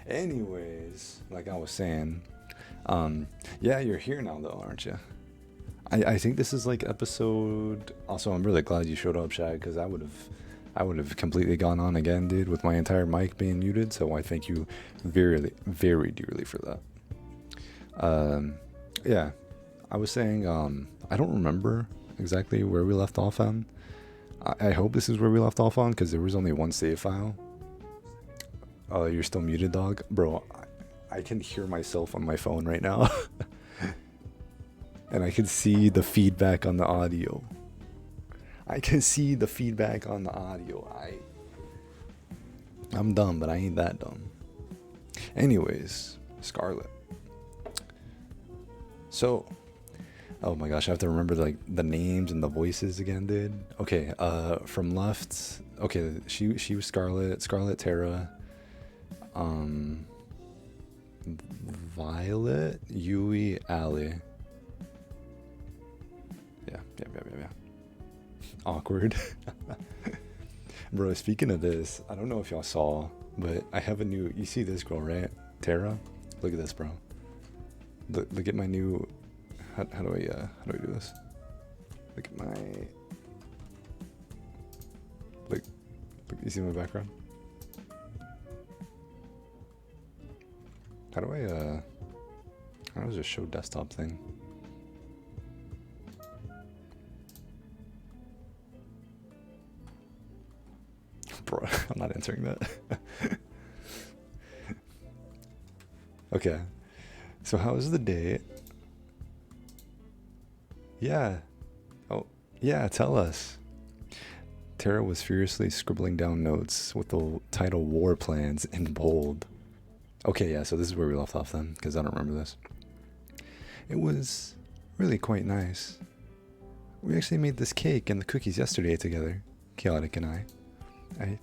Anyways, like I was saying, yeah, you're here now though, aren't you? I think this is like episode. Also, I'm really glad you showed up, Shag, because I would have completely gone on again, dude, with my entire mic being muted. So I thank you very, very dearly for that. Yeah, I was saying, I don't remember exactly where we left off on. I hope this is where we left off on because there was only one save file. Oh, you're still muted, dog, bro. I can hear myself on my phone right now, and I can see the feedback on the audio. I can see the feedback on the audio. I'm dumb, but I ain't that dumb. Anyways, Scarlett. So, oh my gosh, I have to remember like the names and the voices again, dude. Okay, from left. Okay, she was Scarlett, Tara, um, Violet, Yui, Allie. Yeah. Awkward. Bro, speaking of this, I don't know if y'all saw, but I have a new. You see this girl, right? Tara. Look at this, bro. Look at my new. How do I do this? Look at my. Look. You see my background? How do how does it show desktop thing? Bro, I'm not answering that. Okay. So how was the date? Yeah. Oh, yeah, tell us. Tara was furiously scribbling down notes with the title War Plans in bold. Okay, yeah, so this is where we left off then, because I don't remember this. It was really quite nice. We actually made this cake and the cookies yesterday together, Chaotic and I. I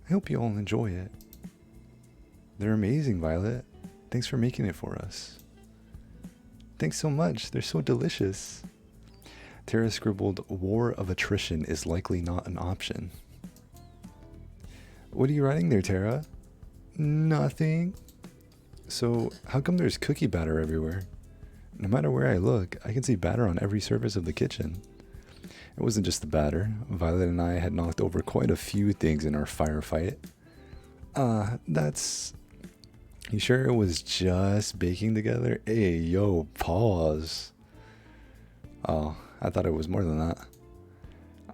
hope you all enjoy it. They're amazing, Violet. Thanks for making it for us. Thanks so much. They're so delicious. Tara scribbled, War of attrition is likely not an option. What are you writing there, Tara? Nothing. So, how come there's cookie batter everywhere? No matter where I look, I can see batter on every surface of the kitchen. It wasn't just the batter. Violet and I had knocked over quite a few things in our firefight. That's... You sure it was just baking together? Hey, yo, pause. Oh, I thought it was more than that.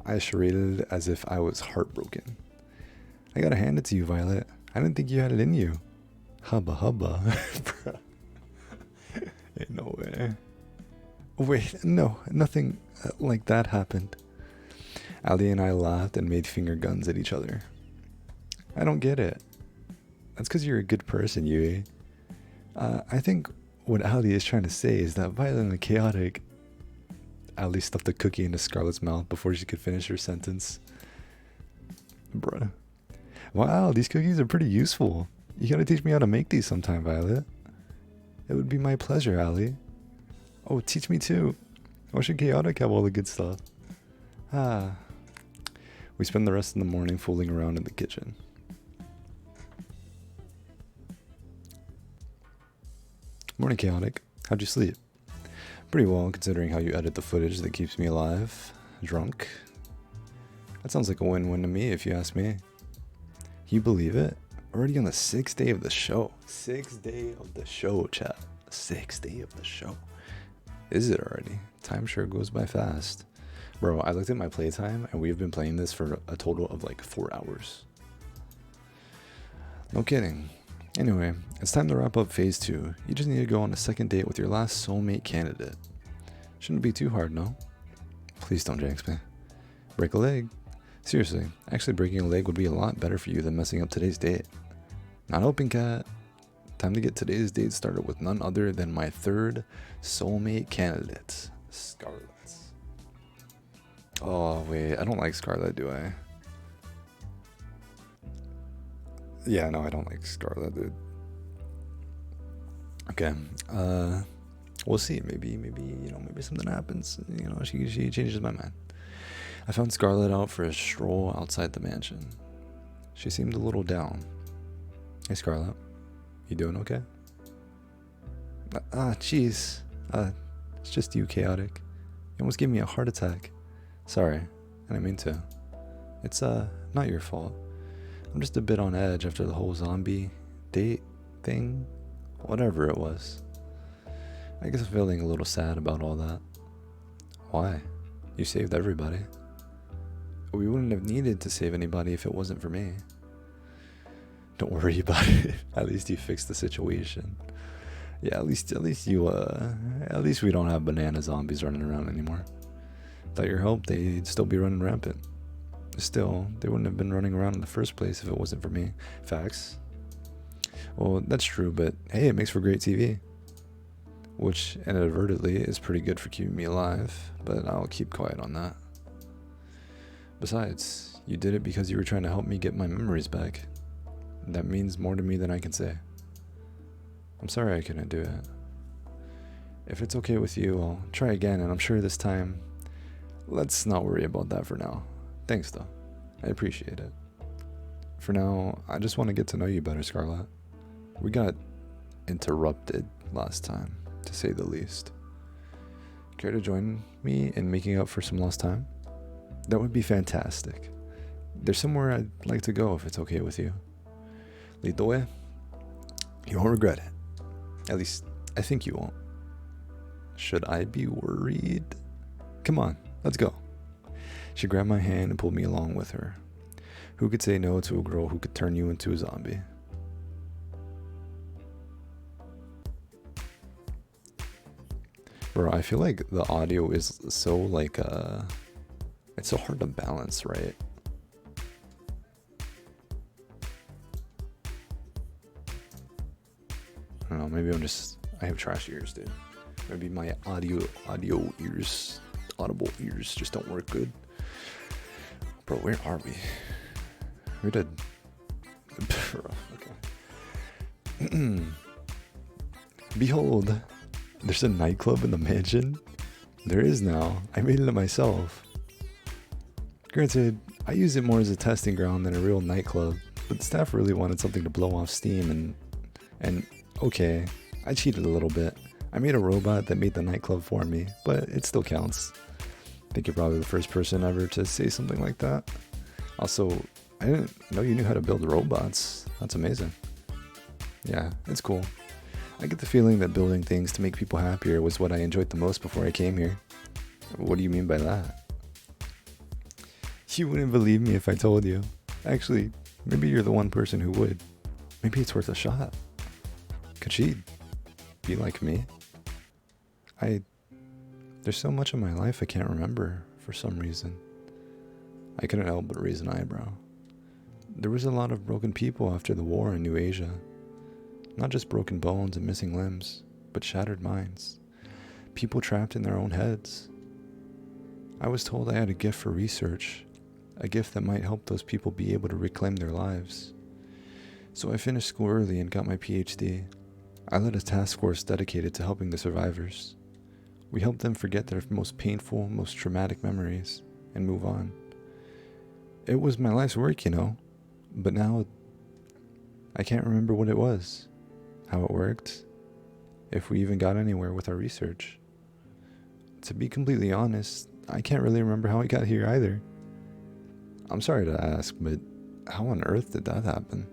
I charaded as if I was heartbroken. I gotta hand it to you, Violet. I didn't think you had it in you. Hubba hubba. Ain't no way. Wait, no, nothing like that happened. Ali and I laughed and made finger guns at each other. I don't get it. That's because you're a good person, Yui. I think what Ali is trying to say is that Violet and Chaotic... Ali stuffed a cookie into Scarlett's mouth before she could finish her sentence. Bruh. Wow, these cookies are pretty useful. You gotta teach me how to make these sometime, Violet. It would be my pleasure, Ali. Oh, teach me too. Why should Chaotic have all the good stuff? Ah. We spend the rest of the morning fooling around in the kitchen. Morning, Chaotic. How'd you sleep? Pretty well, considering how you edit the footage that keeps me alive. Drunk. That sounds like a win-win to me, if you ask me. You believe it? Already on the 6th day of the show. 6th day of the show, chat. 6th day of the show. Is it already? Time sure goes by fast. Bro, I looked at my playtime, and we've been playing this for a total of like 4 hours. No kidding. Anyway, it's time to wrap up phase 2. You just need to go on a second date with your last soulmate candidate. Shouldn't be too hard, no? Please don't jinx me. Break a leg. Seriously, actually breaking a leg would be a lot better for you than messing up today's date. Not open, cat. Time to get today's date started with none other than my third soulmate candidate, Scarlett. Oh, wait, I don't like Scarlett, do I? Yeah, no, I don't like Scarlett, dude. Okay, we'll see. Maybe something happens. She changes my mind. I found Scarlett out for a stroll outside the mansion. She seemed a little down. Hey, Scarlett. You doing okay? Jeez. It's just you, Chaotic. You almost gave me a heart attack. Sorry, I didn't mean to. It's, not your fault. I'm just a bit on edge after the whole zombie date thing. Whatever it was. I guess I'm feeling a little sad about all that. Why? You saved everybody. We wouldn't have needed to save anybody if it wasn't for me. Don't worry about it. At least you fixed the situation. Yeah, at least we don't have banana zombies running around anymore. Without your help, they'd still be running rampant. Still, they wouldn't have been running around in the first place if it wasn't for me. Facts. Well, that's true, but hey, it makes for great TV. Which, inadvertently, is pretty good for keeping me alive, but I'll keep quiet on that. Besides, you did it because you were trying to help me get my memories back. That means more to me than I can say. I'm sorry I couldn't do it. If it's okay with you, I'll try again, and I'm sure this time, let's not worry about that for now. Thanks, though. I appreciate it. For now, I just want to get to know you better, Scarlett. We got interrupted last time, to say the least. Care to join me in making up for some lost time? That would be fantastic. There's somewhere I'd like to go if it's okay with you. Lead the way. You won't regret it. At least, I think you won't. Should I be worried? Come on, let's go. She grabbed my hand and pulled me along with her. Who could say no to a girl who could turn you into a zombie? Bro, I feel like the audio is so like, it's so hard to balance, right? I don't know, maybe I have trash ears, dude. Maybe my audio ears, audible ears just don't work good. Bro, where are we? We did. Okay. Behold, there's a nightclub in the mansion. There is now. I made it myself. Granted, I use it more as a testing ground than a real nightclub, but the staff really wanted something to blow off steam and okay, I cheated a little bit. I made a robot that made the nightclub for me, but it still counts. I think you're probably the first person ever to say something like that. Also, I didn't know you knew how to build robots. That's amazing. Yeah, it's cool. I get the feeling that building things to make people happier was what I enjoyed the most before I came here. What do you mean by that? You wouldn't believe me if I told you. Actually, maybe you're the one person who would. Maybe it's worth a shot. Could she be like me? There's so much of my life I can't remember for some reason. I couldn't help but raise an eyebrow. There was a lot of broken people after the war in New Asia. Not just broken bones and missing limbs, but shattered minds. People trapped in their own heads. I was told I had a gift for research, a gift that might help those people be able to reclaim their lives. So I finished school early and got my PhD. I led a task force dedicated to helping the survivors. We helped them forget their most painful, most traumatic memories and move on. It was my life's work, you know, but now I can't remember what it was, how it worked, if we even got anywhere with our research. To be completely honest, I can't really remember how I got here either. I'm sorry to ask, but how on earth did that happen?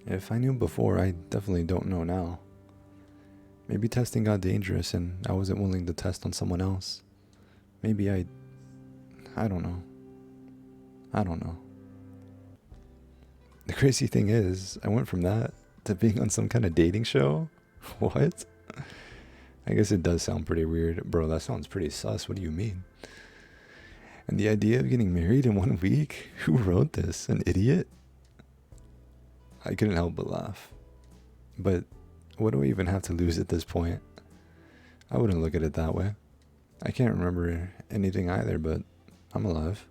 If I knew before, I definitely don't know now. Maybe testing got dangerous and I wasn't willing to test on someone else. Maybe I don't know. The crazy thing is, I went from that to being on some kind of dating show? What? I guess it does sound pretty weird. Bro, that sounds pretty sus. What do you mean? And the idea of getting married in 1 week? Who wrote this? An idiot? I couldn't help but laugh. But what do I even have to lose at this point? I wouldn't look at it that way. I can't remember anything either, but I'm alive.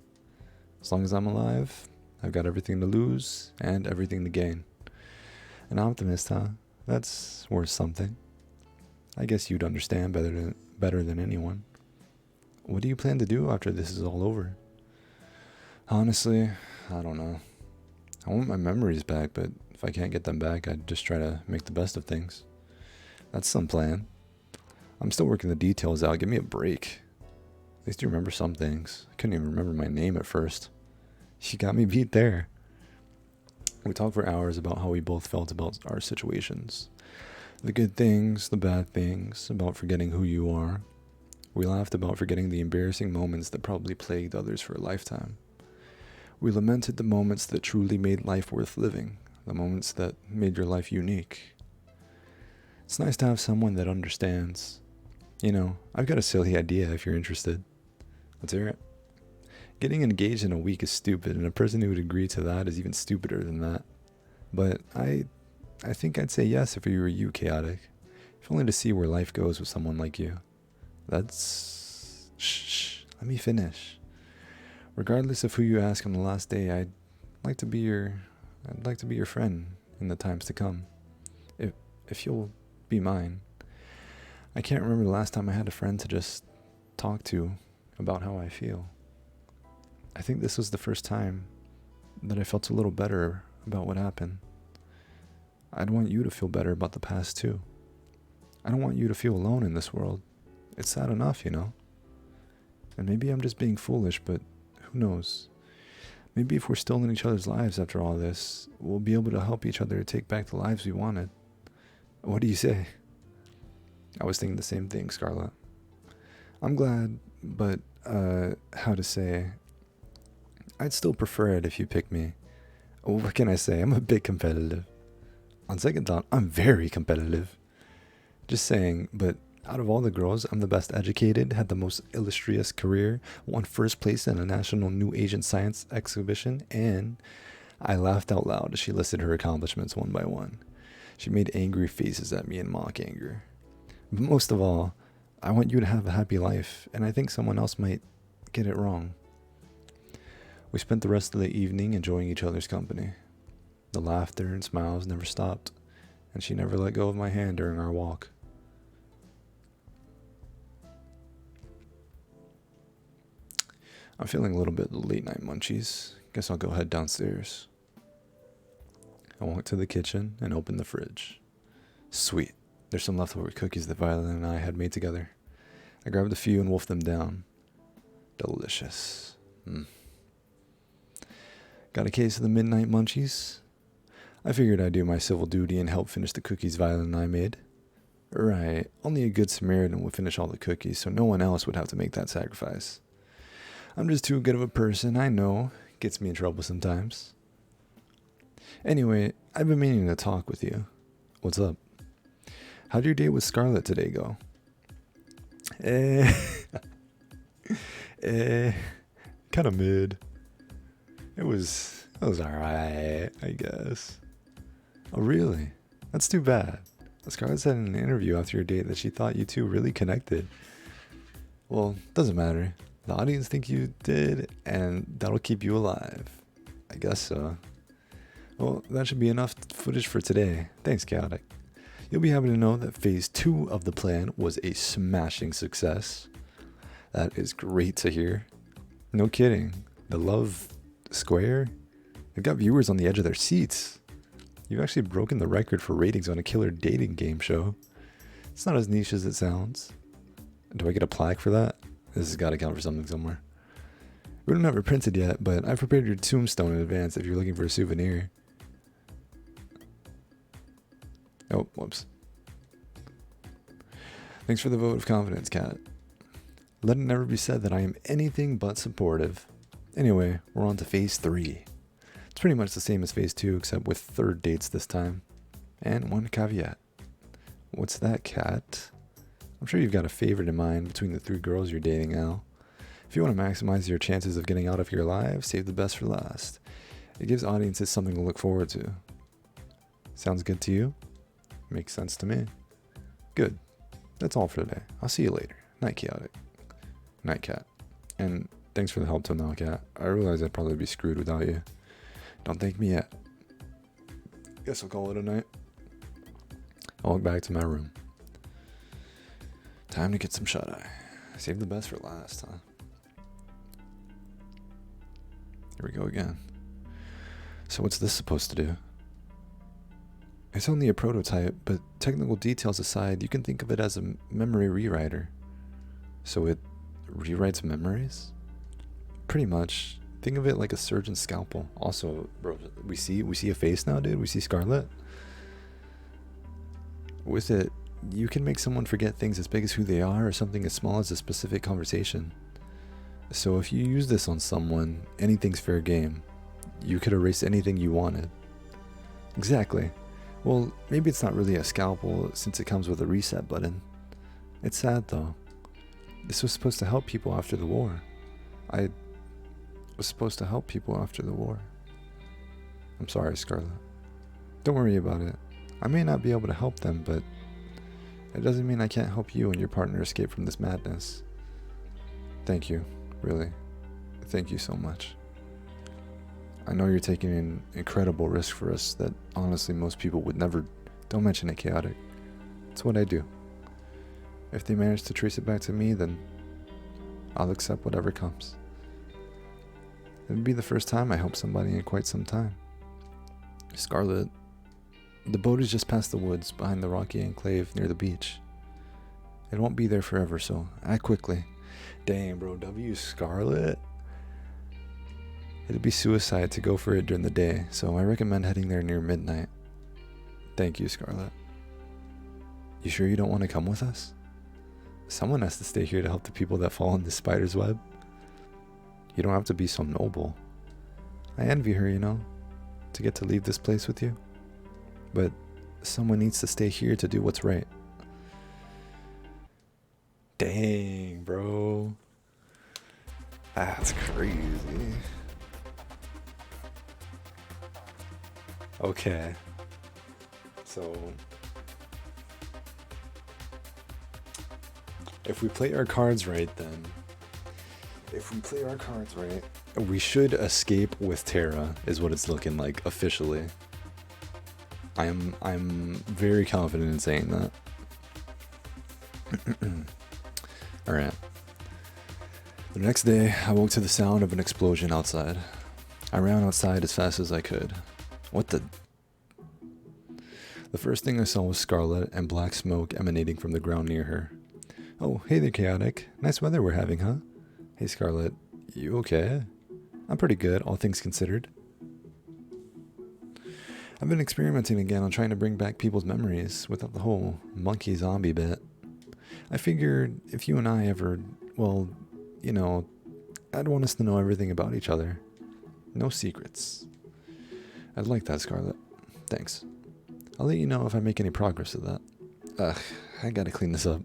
As long as I'm alive, I've got everything to lose and everything to gain. An optimist, huh? That's worth something. I guess you'd understand better than anyone. What do you plan to do after this is all over? Honestly, I don't know. I want my memories back, but if I can't get them back, I'd just try to make the best of things. That's some plan. I'm still working the details out. Give me a break. At least you remember some things. I couldn't even remember my name at first. She got me beat there. We talked for hours about how we both felt about our situations. The good things, the bad things, about forgetting who you are. We laughed about forgetting the embarrassing moments that probably plagued others for a lifetime. We lamented the moments that truly made life worth living, the moments that made your life unique. It's nice to have someone that understands. You know, I've got a silly idea if you're interested. Let's hear it. Getting engaged in a week is stupid, and a person who would agree to that is even stupider than that. But I think I'd say yes if you were you, Chaotic. If only to see where life goes with someone like you. Shh, let me finish. Regardless of who you ask on the last day, I'd like to be your friend in the times to come. If you'll be mine. I can't remember the last time I had a friend to just talk to about how I feel. I think this was the first time that I felt a little better about what happened. I'd want you to feel better about the past too. I don't want you to feel alone in this world. It's sad enough, you know. And maybe I'm just being foolish, but who knows? Maybe if we're still in each other's lives after all this, we'll be able to help each other take back the lives we wanted. What do you say? I was thinking the same thing, Scarlett. I'm glad, but, how to say, I'd still prefer it if you pick me. What can I say? I'm a bit competitive. On second thought, I'm very competitive. Just saying, but out of all the girls, I'm the best educated, had the most illustrious career, won first place in a national new Asian science exhibition, and I laughed out loud as she listed her accomplishments one by one. She made angry faces at me in mock anger. But most of all, I want you to have a happy life, and I think someone else might get it wrong. We spent the rest of the evening enjoying each other's company. The laughter and smiles never stopped, and she never let go of my hand during our walk. I'm feeling a little bit of the late night munchies. Guess I'll go head downstairs. I walked to the kitchen and opened the fridge. Sweet. There's some leftover cookies that Violet and I had made together. I grabbed a few and wolfed them down. Delicious. Got a case of the midnight munchies? I figured I'd do my civil duty and help finish the cookies Violet and I made. Right, only a good Samaritan would finish all the cookies, so no one else would have to make that sacrifice. I'm just too good of a person, I know. Gets me in trouble sometimes. Anyway, I've been meaning to talk with you. What's up? How'd your date with Scarlett today go? Kind of mid. It was alright, I guess. Oh, really? That's too bad. Scarlett said in an interview after your date that she thought you two really connected. Well, doesn't matter. The audience think you did, and that'll keep you alive. I guess so. Well, that should be enough footage for today. Thanks, Chaotic. You'll be happy to know that phase 2 of the plan was a smashing success. That is great to hear. No kidding. The Love Square? They've got viewers on the edge of their seats. You've actually broken the record for ratings on a killer dating game show. It's not as niche as it sounds. Do I get a plaque for that? This has got to count for something somewhere. We don't have it printed yet, but I've prepared your tombstone in advance if you're looking for a souvenir. Oh, whoops. Thanks for the vote of confidence, Kat. Let it never be said that I am anything but supportive. Anyway, we're on to phase 3. It's pretty much the same as phase 2, except with third dates this time. And one caveat. What's that, Kat? I'm sure you've got a favorite in mind between the 3 girls you're dating now. If you want to maximize your chances of getting out of your life, save the best for last. It gives audiences something to look forward to. Sounds good to you? Makes sense to me. Good. That's all for today. I'll see you later. Night, Chaotic. Night, Cat. And thanks for the help till now, Cat. I realize I'd probably be screwed without you. Don't thank me yet. Guess I'll call it a night. I'll walk back to my room. Time to get some shut-eye. Save the best for last, huh? Here we go again. So what's this supposed to do? It's only a prototype, but technical details aside, you can think of it as a memory rewriter. So it rewrites memories? Pretty much. Think of it like a surgeon's scalpel. Also, bro, we see a face now, dude. We see Scarlett. With it, you can make someone forget things as big as who they are or something as small as a specific conversation. So if you use this on someone, anything's fair game. You could erase anything you wanted. Exactly. Well, maybe it's not really a scalpel since it comes with a reset button. It's sad though. This was supposed to help people after the war. I was supposed to help people after the war. I'm sorry, Scarlett. Don't worry about it. I may not be able to help them, but it doesn't mean I can't help you and your partner escape from this madness. Thank you, really. Thank you so much. I know you're taking an incredible risk for us that honestly most people would never. Don't mention it, Chaotic. It's what I do. If they manage to trace it back to me, then I'll accept whatever comes. It would be the first time I help somebody in quite some time. Scarlett, the boat is just past the woods behind the rocky enclave near the beach. It won't be there forever, so act quickly. Dang, bro, W Scarlett? It'd be suicide to go for it during the day, so I recommend heading there near midnight. Thank you, Scarlett. You sure you don't want to come with us? Someone has to stay here to help the people that fall in the spider's web. You don't have to be so noble. I envy her, you know, to get to leave this place with you. But someone needs to stay here to do what's right. Dang, bro. That's crazy. Okay. So if we play our cards right, then we should escape with Terra, is what it's looking like officially. I'm very confident in saying that. Alright. The next day, I woke to the sound of an explosion outside. I ran outside as fast as I could. What the? The first thing I saw was Scarlett and black smoke emanating from the ground near her. Oh, hey there, Chaotic. Nice weather we're having, huh? Hey, Scarlett. You okay? I'm pretty good, all things considered. I've been experimenting again on trying to bring back people's memories without the whole monkey zombie bit. I figured if you and I ever, well, you know, I'd want us to know everything about each other. No secrets. I'd like that, Scarlett. Thanks. I'll let you know if I make any progress with that. Ugh, I gotta clean this up.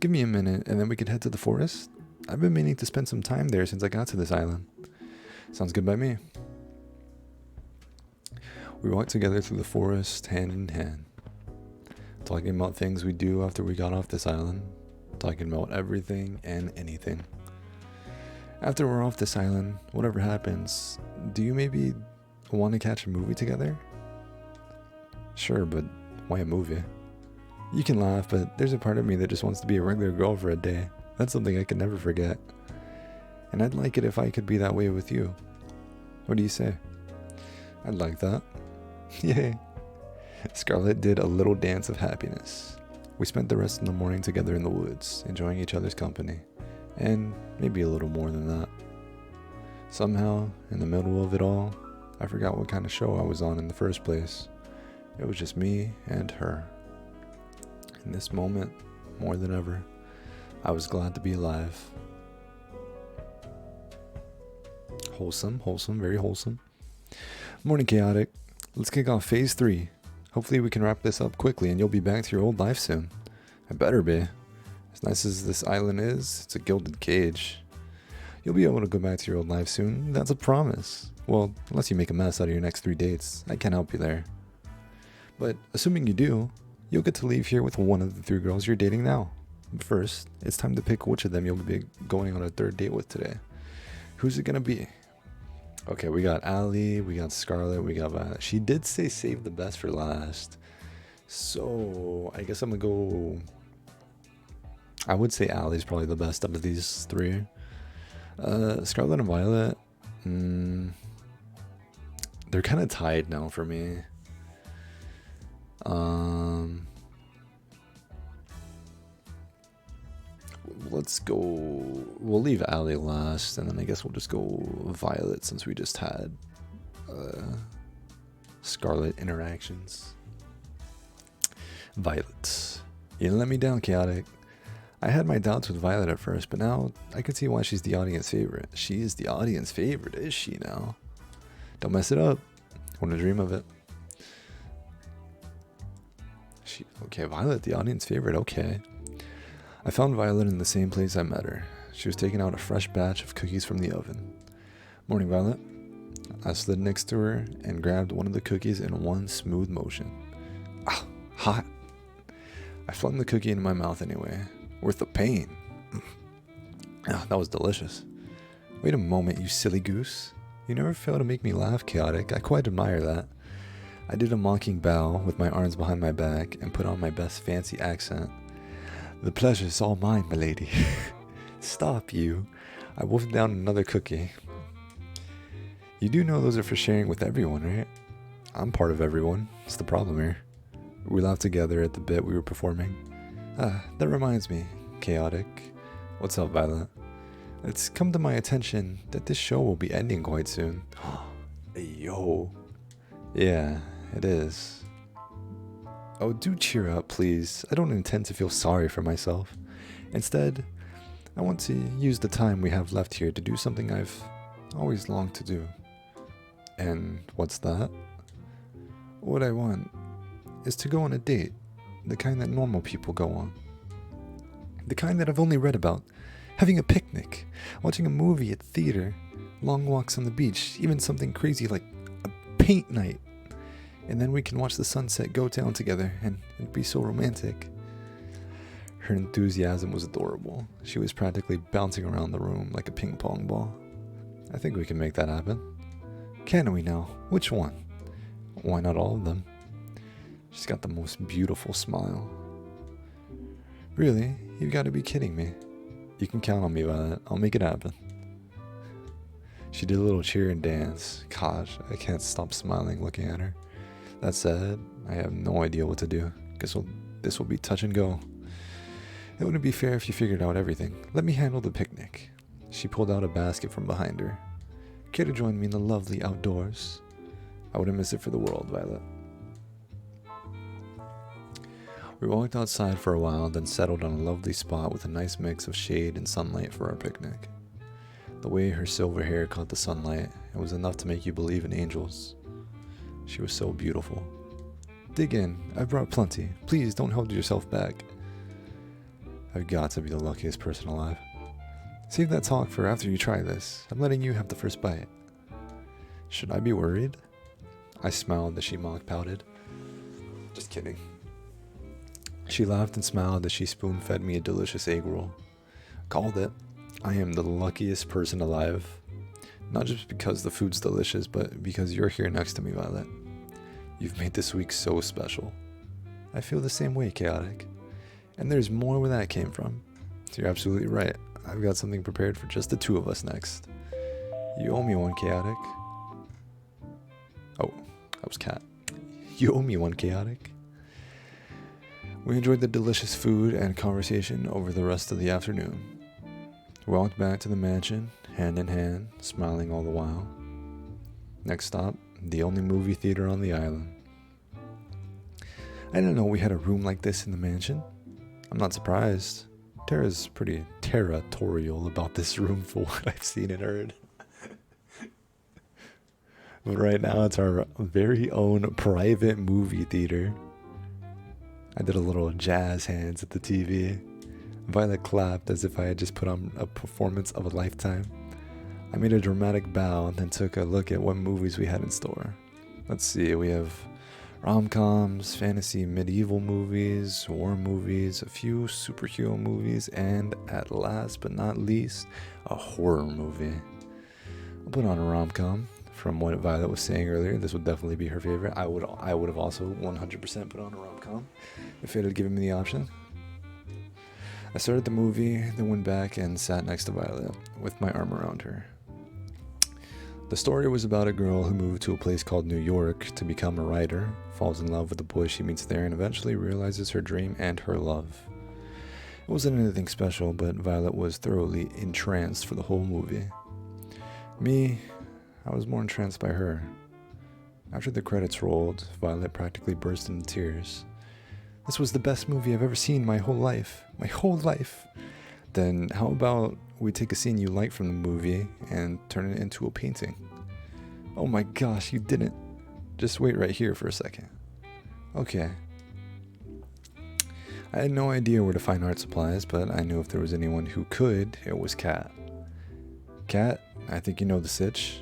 Give me a minute and then we could head to the forest. I've been meaning to spend some time there since I got to this island. Sounds good by me. We walked together through the forest, hand in hand. Talking about things we do after we got off this island. Talking about everything and anything. After we're off this island, whatever happens, do you maybe want to catch a movie together? Sure, but why a movie? You can laugh, but there's a part of me that just wants to be a regular girl for a day. That's something I can never forget. And I'd like it if I could be that way with you. What do you say? I'd like that. Yay. Scarlett did a little dance of happiness. We spent the rest of the morning together in the woods, enjoying each other's company. And maybe a little more than that. Somehow, in the middle of it all, I forgot what kind of show I was on in the first place. It was just me and her. In this moment, more than ever, I was glad to be alive. Wholesome, very wholesome. Morning, Chaotic. Let's kick off phase 3. Hopefully we can wrap this up quickly and you'll be back to your old life soon. I better be. As nice as this island is, it's a gilded cage. You'll be able to go back to your old life soon, that's a promise. Well, unless you make a mess out of your next 3 dates, I can't help you there. But assuming you do, you'll get to leave here with one of the 3 girls you're dating now. But first, it's time to pick which of them you'll be going on a 3rd date with today. Who's it gonna be? Okay, we got Allie, we got Scarlett, we got Violet. She did say save the best for last. So, I guess I'm gonna go... I would say Allie's probably the best of these 3. Scarlett and Violet... They're kind of tied now for me. Let's go. We'll leave Allie last, and then I guess we'll just go Violet since we just had Scarlett interactions. Violet. You didn't let me down, Chaotic. I had my doubts with Violet at first, but now I can see why she's the audience favorite. She is the audience favorite, is she now? Don't mess it up. Wouldn't dream of it. Okay, Violet, the audience favorite, okay. I found Violet in the same place I met her. She was taking out a fresh batch of cookies from the oven. Morning, Violet. I slid next to her and grabbed one of the cookies in one smooth motion. Ah, hot. I flung the cookie into my mouth anyway. Worth the pain. Ah, that was delicious. Wait a moment, you silly goose. You never fail to make me laugh, Chaotic. I quite admire that. I did a mocking bow with my arms behind my back and put on my best fancy accent. The pleasure's all mine, milady. Stop, you. I wolfed down another cookie. You do know those are for sharing with everyone, right? I'm part of everyone. It's the problem here. We laughed together at the bit we were performing. Ah, that reminds me, Chaotic. What's up, Violet? It's come to my attention that this show will be ending quite soon. Yo. Yeah, it is. Oh, do cheer up, please. I don't intend to feel sorry for myself. Instead, I want to use the time we have left here to do something I've always longed to do. And what's that? What I want is to go on a date, the kind that normal people go on. The kind that I've only read about. Having a picnic, watching a movie at theater, long walks on the beach, even something crazy like a paint night. And then we can watch the sunset go down together, and it'd be so romantic. Her enthusiasm was adorable. She was practically bouncing around the room like a ping pong ball. I think we can make that happen. Can we now? Which one? Why not all of them? She's got the most beautiful smile. Really? You've got to be kidding me. You can count on me, Violet. I'll make it happen. She did a little cheer and dance. Gosh, I can't stop smiling looking at her. That said, I have no idea what to do. Guess this will be touch and go. It wouldn't be fair if you figured out everything. Let me handle the picnic. She pulled out a basket from behind her. Care to join me in the lovely outdoors? I wouldn't miss it for the world, Violet. We walked outside for a while, then settled on a lovely spot with a nice mix of shade and sunlight for our picnic. The way her silver hair caught the sunlight, it was enough to make you believe in angels. She was so beautiful. Dig in. I've brought plenty. Please don't hold yourself back. I've got to be the luckiest person alive. Save that talk for after you try this. I'm letting you have the first bite. Should I be worried? I smiled as she mock-pouted. Just kidding. She laughed and smiled as she spoon-fed me a delicious egg roll. Called it. I am the luckiest person alive. Not just because the food's delicious, but because you're here next to me, Violet. You've made this week so special. I feel the same way, Chaotic. And there's more where that came from. You're absolutely right. I've got something prepared for just the two of us next. You owe me one, Chaotic. Oh, that was Cat. You owe me one, Chaotic. We enjoyed the delicious food and conversation over the rest of the afternoon. We walked back to the mansion, hand in hand, smiling all the while. Next stop, the only movie theater on the island. I didn't know we had a room like this in the mansion. I'm not surprised. Tara's pretty territorial about this room for what I've seen and heard. But right now it's our very own private movie theater. I did a little jazz hands at the TV. Violet clapped as if I had just put on a performance of a lifetime. I made a dramatic bow and then took a look at what movies we had in store. Let's see, we have rom-coms, fantasy medieval movies, war movies, a few superhero movies, and at last but not least, a horror movie. I'll put on a rom-com. From what Violet was saying earlier, this would definitely be her favorite. I would have also 100% put on a rom-com if it had given me the option. I started the movie, then went back and sat next to Violet with my arm around her. The story was about a girl who moved to a place called New York to become a writer, falls in love with the boy she meets there, and eventually realizes her dream and her love. It wasn't anything special, but Violet was thoroughly entranced for the whole movie. Me, I was more entranced by her. After the credits rolled, Violet practically burst into tears. This was the best movie I've ever seen my whole life. My whole life. Then how about we take a scene you like from the movie and turn it into a painting? Oh my gosh, you didn't. Just wait right here for a second. Okay. I had no idea where to find art supplies, but I knew if there was anyone who could, it was Kat. Kat, I think you know the sitch.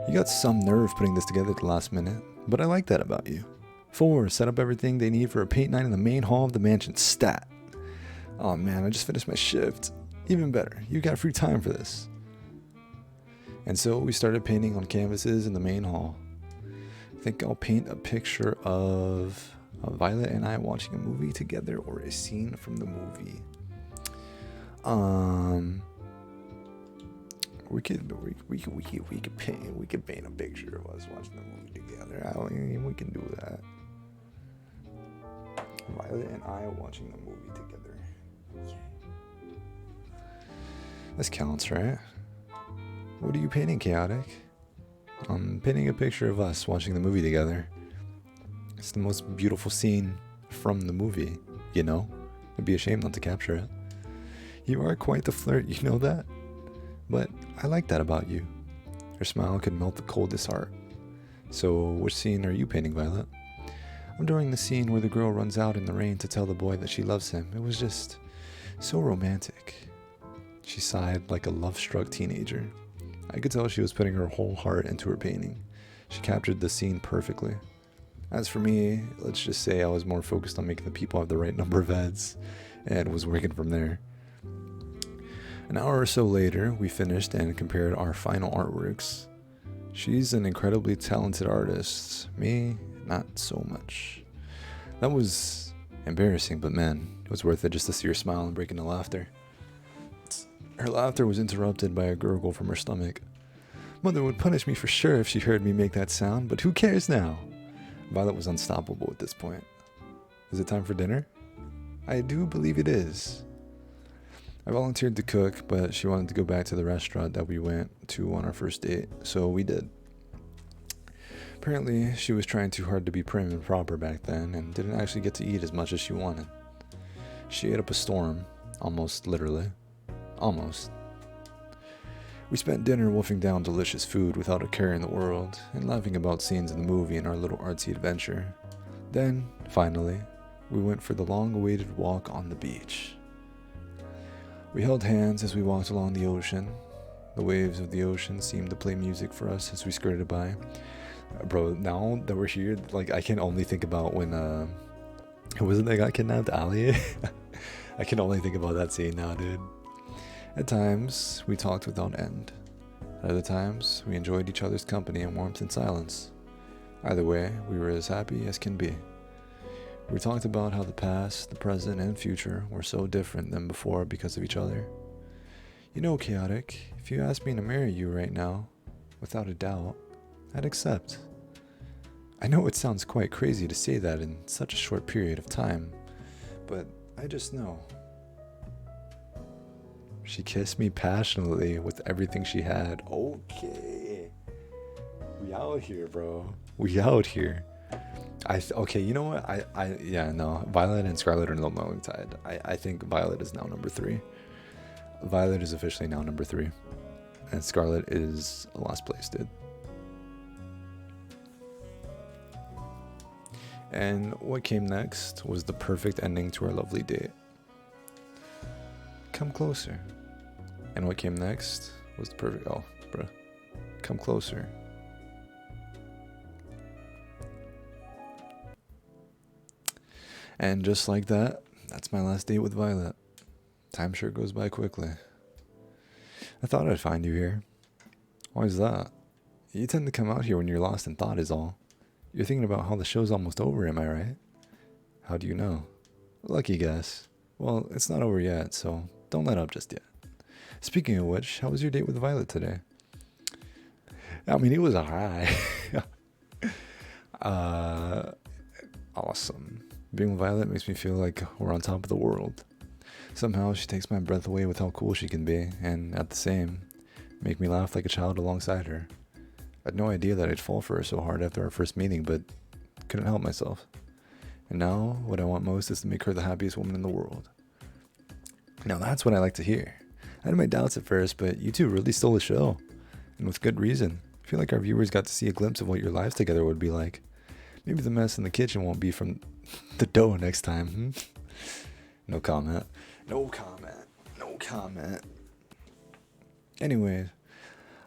You got some nerve putting this together at the last minute, but I like that about you. 4, set up everything they need for a paint night in the main hall of the mansion. Stat. Oh man, I just finished my shift. Even better, you got free time for this. And so we started painting on canvases in the main hall. I think I'll paint a picture of Violet and I watching a movie together, or a scene from the movie. We could paint a picture of us watching the movie together. We can do that. Violet and I watching the movie together. This counts, right? What are you painting, Chaotic? I'm painting a picture of us watching the movie together. It's the most beautiful scene from the movie, you know? I'd be ashamed not to capture it. You are quite the flirt, you know that? But I like that about you. Your smile could melt the coldest heart. So, which scene are you painting, Violet? I'm drawing the scene where the girl runs out in the rain to tell the boy that she loves him. It was just so romantic. She sighed like a love-struck teenager. I could tell she was putting her whole heart into her painting. She captured the scene perfectly. As for me, let's just say I was more focused on making the people have the right number of heads, and was working from there. An hour or so later, we finished and compared our final artworks. She's an incredibly talented artist. Me, not so much. That was embarrassing, but man, it was worth it just to see her smile and break into laughter. Her laughter was interrupted by a gurgle from her stomach. Mother would punish me for sure if she heard me make that sound, but who cares now? Violet was unstoppable at this point. Is it time for dinner? I do believe it is. I volunteered to cook, but she wanted to go back to the restaurant that we went to on our first date, so we did. Apparently, she was trying too hard to be prim and proper back then, and didn't actually get to eat as much as she wanted. She ate up a storm, almost literally. Almost. We spent dinner wolfing down delicious food without a care in the world, and laughing about scenes in the movie and our little artsy adventure. Then, finally, we went for the long-awaited walk on the beach. We held hands as we walked along the ocean. The waves of the ocean seemed to play music for us as we skirted by. Bro, now that we're here, like, I can only think about when, who was it that got kidnapped? Ali? I can only think about that scene now, dude. At times, we talked without end. At other times, we enjoyed each other's company and warmth and silence. Either way, we were as happy as can be. We talked about how the past, the present, and future were so different than before because of each other. You know, Chaotic, if you asked me to marry you right now, without a doubt, I'd accept. I know it sounds quite crazy to say that in such a short period of time, but I just know. She kissed me passionately with everything she had. Okay. We out here, bro. We out here. Okay, you know what? Violet and Scarlett are no longer tied. I think Violet is now number 3. Violet is officially now number 3. And Scarlett is last place, dude. And what came next was the perfect ending to our lovely date. Come closer. And what came next was the perfect... Oh, bruh. Come closer. And just like that, that's my last date with Violet. Time sure goes by quickly. I thought I'd find you here. Why is that? You tend to come out here when you're lost in thought is all. You're thinking about how the show's almost over, am I right? How do you know? Lucky guess. Well, it's not over yet, so don't let up just yet. Speaking of which, how was your date with Violet today? I mean, it was alright. uh, awesome. Being with Violet makes me feel like we're on top of the world. Somehow she takes my breath away with how cool she can be, and at the same, make me laugh like a child alongside her. I had no idea that I'd fall for her so hard after our first meeting, but couldn't help myself. And now, what I want most is to make her the happiest woman in the world. Now that's what I like to hear. I had my doubts at first, but you two really stole the show. And with good reason. I feel like our viewers got to see a glimpse of what your lives together would be like. Maybe the mess in the kitchen won't be from the dough next time. No comment. No comment. No comment. Anyways,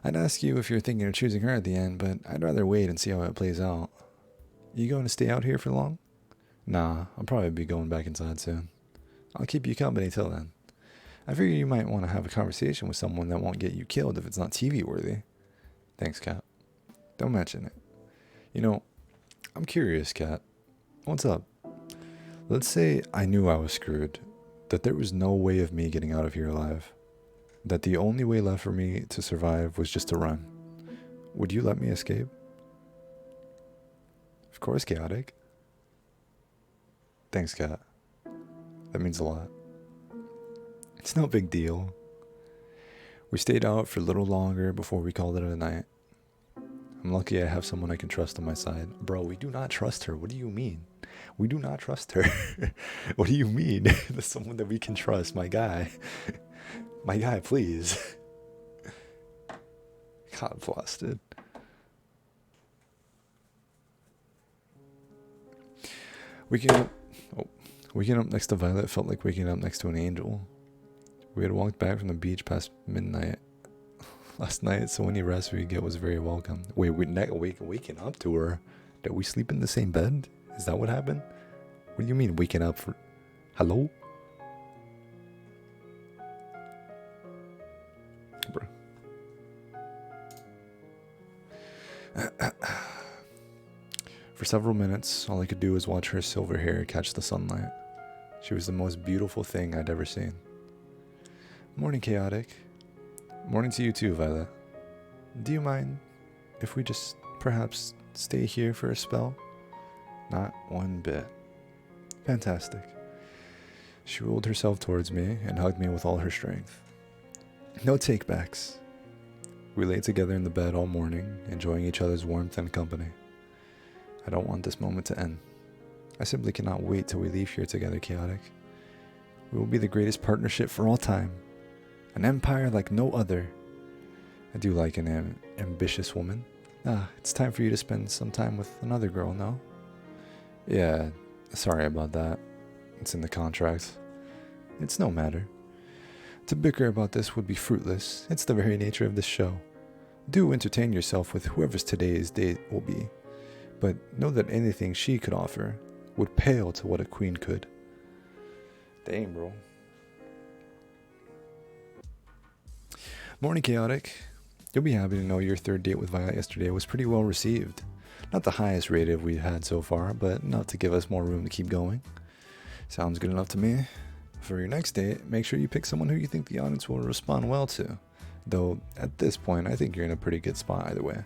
I'd ask you if you're thinking of choosing her at the end, but I'd rather wait and see how it plays out. You going to stay out here for long? Nah, I'll probably be going back inside soon. I'll keep you company till then. I figure you might want to have a conversation with someone that won't get you killed if it's not TV worthy. Thanks, Kat. Don't mention it. You know, I'm curious, Kat. What's up? Let's say I knew I was screwed, that there was no way of me getting out of here alive, that the only way left for me to survive was just to run. Would you let me escape? Of course, Chaotic. Thanks, Kat. That means a lot. It's no big deal. We stayed out for a little longer before we called it a night. I'm lucky I have someone I can trust on my side. Bro, we do not trust her. What do you mean? We do not trust her. What do you mean? There's someone that we can trust, my guy. My guy, please. God blasted. Waking up next to Violet felt like waking up next to an angel. We had walked back from the beach past midnight last night, so any rest we get was very welcome. Wait, waking up to her? Did we sleep in the same bed? Is that what happened? What do you mean waking up for... Hello? Bro. For several minutes, all I could do was watch her silver hair catch the sunlight. She was the most beautiful thing I'd ever seen. Morning, Chaotic. Morning to you too, Violet. Do you mind if we just perhaps stay here for a spell? Not one bit. Fantastic. She rolled herself towards me and hugged me with all her strength. No takebacks. We lay together in the bed all morning, enjoying each other's warmth and company. I don't want this moment to end. I simply cannot wait till we leave here together, Chaotic. We will be the greatest partnership for all time. An empire like no other. I do like an ambitious woman. It's time for you to spend some time with another girl, no? Yeah, sorry about that. It's in the contract. It's no matter. To bicker about this would be fruitless. It's the very nature of this show. Do entertain yourself with whoever's today's date will be. But know that anything she could offer would pale to what a queen could. Dang, bro. Morning, Chaotic. You'll be happy to know your third date with Violet yesterday was pretty well received. Not the highest rated we've had so far, but enough to give us more room to keep going. Sounds good enough to me. For your next date, make sure you pick someone who you think the audience will respond well to. Though, at this point, I think you're in a pretty good spot either way.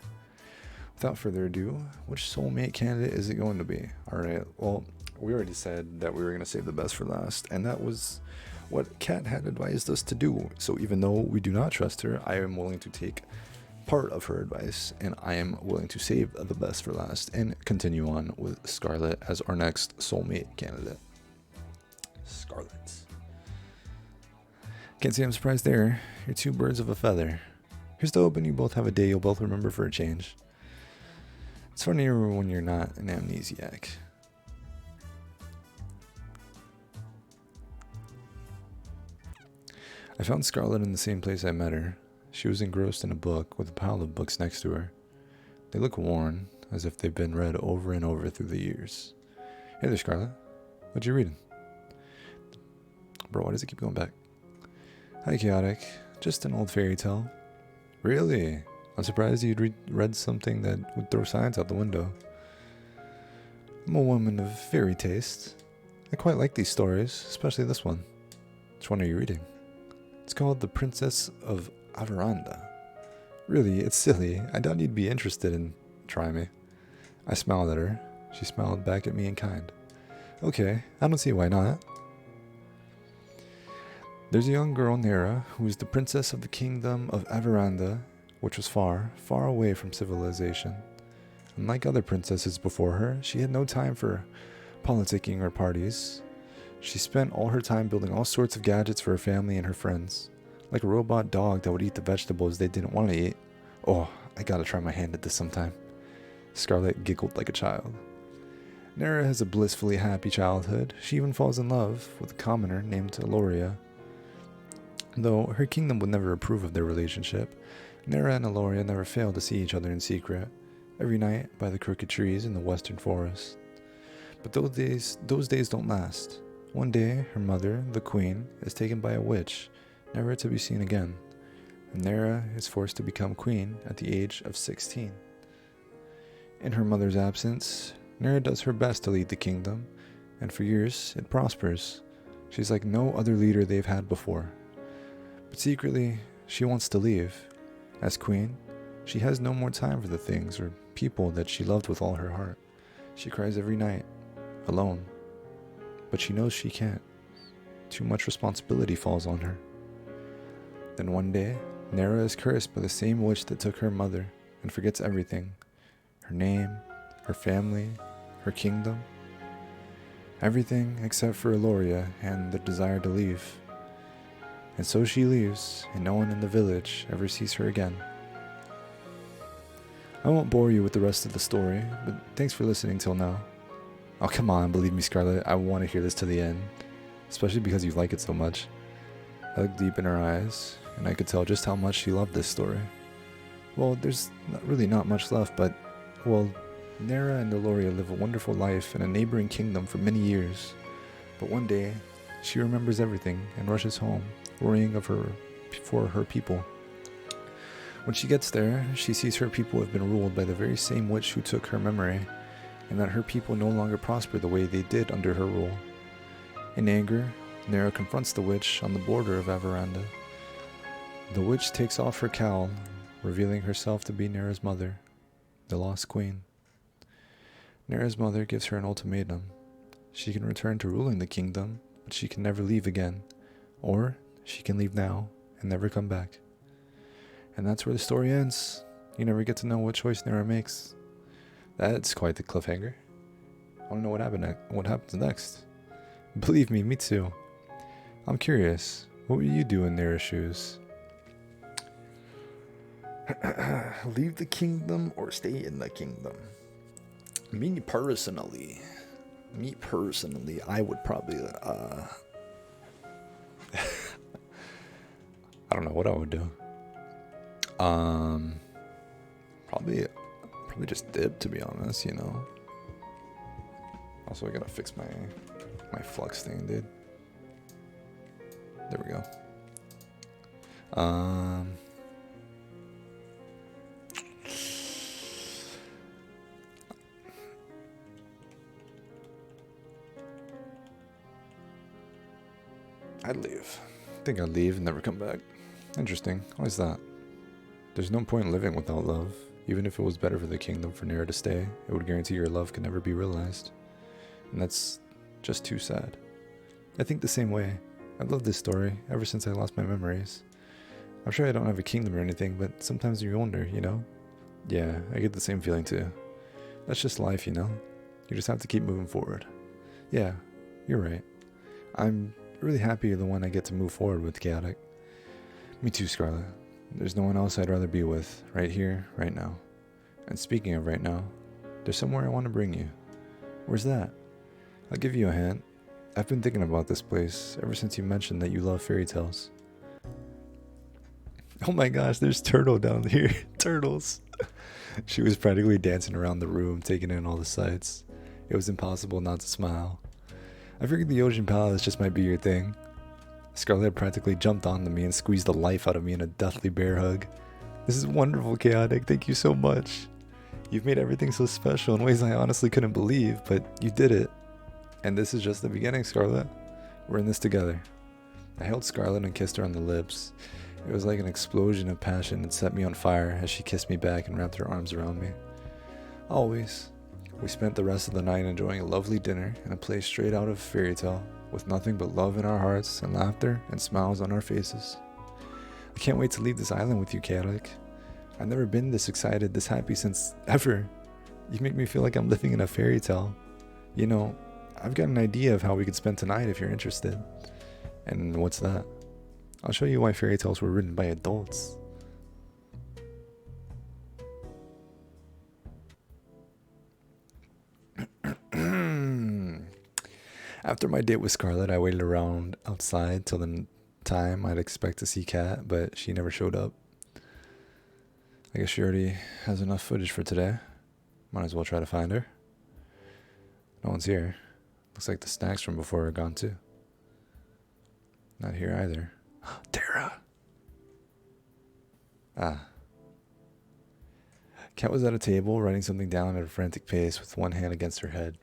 Without further ado, which soulmate candidate is it going to be? Alright, well, we already said that we were going to save the best for last, and that was what Kat had advised us to do. So even though we do not trust her, I am willing to take part of her advice, and I am willing to save the best for last and continue on with Scarlett as our next soulmate candidate. Scarlett. Can't say I'm surprised there. You're two birds of a feather. Here's to hoping you both have a day you'll both remember for a change. It's funnier when you're not an amnesiac. I found Scarlett in the same place I met her. She was engrossed in a book with a pile of books next to her. They look worn, as if they've been read over and over through the years. Hey there, Scarlett. What you reading? Bro, why does it keep going back? Hi, Chaotic. Just an old fairy tale. Really? I'm surprised you'd read something that would throw science out the window. I'm a woman of fairy taste. I quite like these stories, especially this one. Which one are you reading? It's called The Princess of Averanda. Really, it's silly. I doubt you'd be interested in trying me. I smiled at her. She smiled back at me in kind. Okay, I don't see why not. There's a young girl, Nera, who is the princess of the kingdom of Averanda, which was far, far away from civilization. Unlike other princesses before her, she had no time for politicking or parties. She spent all her time building all sorts of gadgets for her family and her friends. Like a robot dog that would eat the vegetables they didn't want to eat. Oh, I gotta try my hand at this sometime. Scarlett giggled like a child. Nera has a blissfully happy childhood. She even falls in love with a commoner named Aloria. Though her kingdom would never approve of their relationship, Nera and Aloria never fail to see each other in secret, every night by the crooked trees in the western forest. But those days don't last. One day, her mother, the queen, is taken by a witch, never to be seen again, and Nera is forced to become queen at the age of 16. In her mother's absence, Nera does her best to lead the kingdom, and for years, it prospers. She's like no other leader they've had before. But secretly, she wants to leave. As queen, she has no more time for the things or people that she loved with all her heart. She cries every night, alone. But she knows she can't. Too much responsibility falls on her. Then one day, Nera is cursed by the same witch that took her mother and forgets everything. Her name, her family, her kingdom. Everything except for Aloria and the desire to leave. And so she leaves, and no one in the village ever sees her again. I won't bore you with the rest of the story, but thanks for listening till now. Oh, come on, believe me, Scarlett, I want to hear this to the end, especially because you like it so much. I looked deep in her eyes, and I could tell just how much she loved this story. Well, there's really not much left, but, well, Nera and Aloria live a wonderful life in a neighboring kingdom for many years. But one day, she remembers everything and rushes home, worrying for her people. When she gets there, she sees her people have been ruled by the very same witch who took her memory, and that her people no longer prosper the way they did under her rule. In anger, Nera confronts the witch on the border of Averanda. The witch takes off her cowl, revealing herself to be Nera's mother, the Lost Queen. Nera's mother gives her an ultimatum. She can return to ruling the kingdom, but she can never leave again. Or she can leave now and never come back. And that's where the story ends. You never get to know what choice Nera makes. That's quite the cliffhanger. I want to know what happens next. Believe me, me too. I'm curious. What would you do in Nera's shoes? Leave the kingdom or stay in the kingdom? Me personally, I would probably, I don't know what I would do. Probably just dip, to be honest, you know. Also, I gotta fix my flux thing, dude. There we go. I'd leave. I think I'd leave and never come back. Interesting. Why is that? There's no point in living without love. Even if it was better for the kingdom for Nera to stay, it would guarantee your love could never be realized. And that's just too sad. I think the same way. I've loved this story ever since I lost my memories. I'm sure I don't have a kingdom or anything, but sometimes you wonder, you know? Yeah, I get the same feeling too. That's just life, you know? You just have to keep moving forward. Yeah, you're right. I'm really happy you're the one I get to move forward with, Chaotic. Me too, Scarlett. There's no one else I'd rather be with, right here, right now. And speaking of right now, there's somewhere I want to bring you. Where's that? I'll give you a hint. I've been thinking about this place ever since you mentioned that you love fairy tales. Oh my gosh, there's Turtle down here. Turtles. She was practically dancing around the room, taking in all the sights. It was impossible not to smile. I figured the Ocean Palace just might be your thing. Scarlett practically jumped onto me and squeezed the life out of me in a deathly bear hug. This is wonderful, Chaotic. Thank you so much. You've made everything so special in ways I honestly couldn't believe, but you did it. And this is just the beginning, Scarlett. We're in this together. I held Scarlett and kissed her on the lips, It was like an explosion of passion that set me on fire as she kissed me back and wrapped her arms around me. Always. We spent the rest of the night enjoying a lovely dinner in a place straight out of a fairy tale, with nothing but love in our hearts and laughter and smiles on our faces. I can't wait to leave this island with you, Chaotic. I've never been this excited, this happy since ever. You make me feel like I'm living in a fairy tale. You know, I've got an idea of how we could spend tonight if you're interested. And what's that? I'll show you why fairy tales were written by adults. After my date with Scarlett, I waited around outside till the time I'd expect to see Kat, but she never showed up. I guess she already has enough footage for today. Might as well try to find her. No one's here. Looks like the snacks from before are gone too. Not here either. Tara! Ah. Kat was at a table writing something down at a frantic pace with one hand against her head.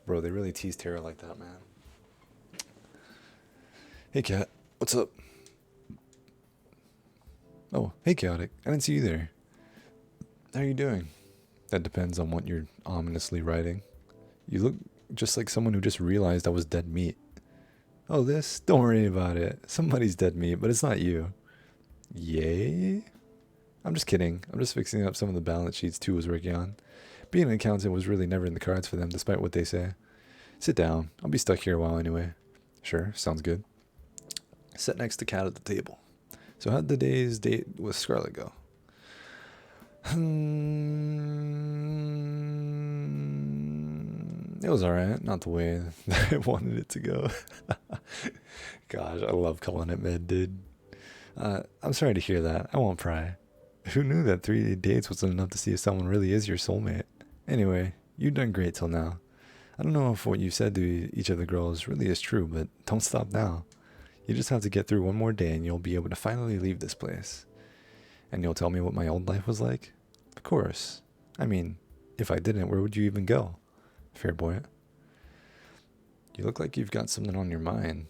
Bro, they really tease Tara like that, man. Hey, Kat. What's up? Oh, hey, Chaotic. I didn't see you there. How are you doing? That depends on what you're ominously writing. You look just like someone who just realized I was dead meat. Oh, this? Don't worry about it. Somebody's dead meat, but it's not you. Yay? I'm just kidding. I'm just fixing up some of the balance sheets Tu was working on. Being an accountant was really never in the cards for them, despite what they say. Sit down. I'll be stuck here a while anyway. Sure, sounds good. Sat next to Kat at the table. So how'd the day's date with Scarlett go? It was alright. Not the way that I wanted it to go. Gosh, I love calling it mid, dude. I'm sorry to hear that. I won't pry. Who knew that 3 dates wasn't enough to see if someone really is your soulmate? Anyway, you've done great till now. I don't know if what you said to each of the girls really is true, but don't stop now. You just have to get through one more day and you'll be able to finally leave this place. And you'll tell me what my old life was like? Of course. I mean, if I didn't, where would you even go? Fair boy. You look like you've got something on your mind.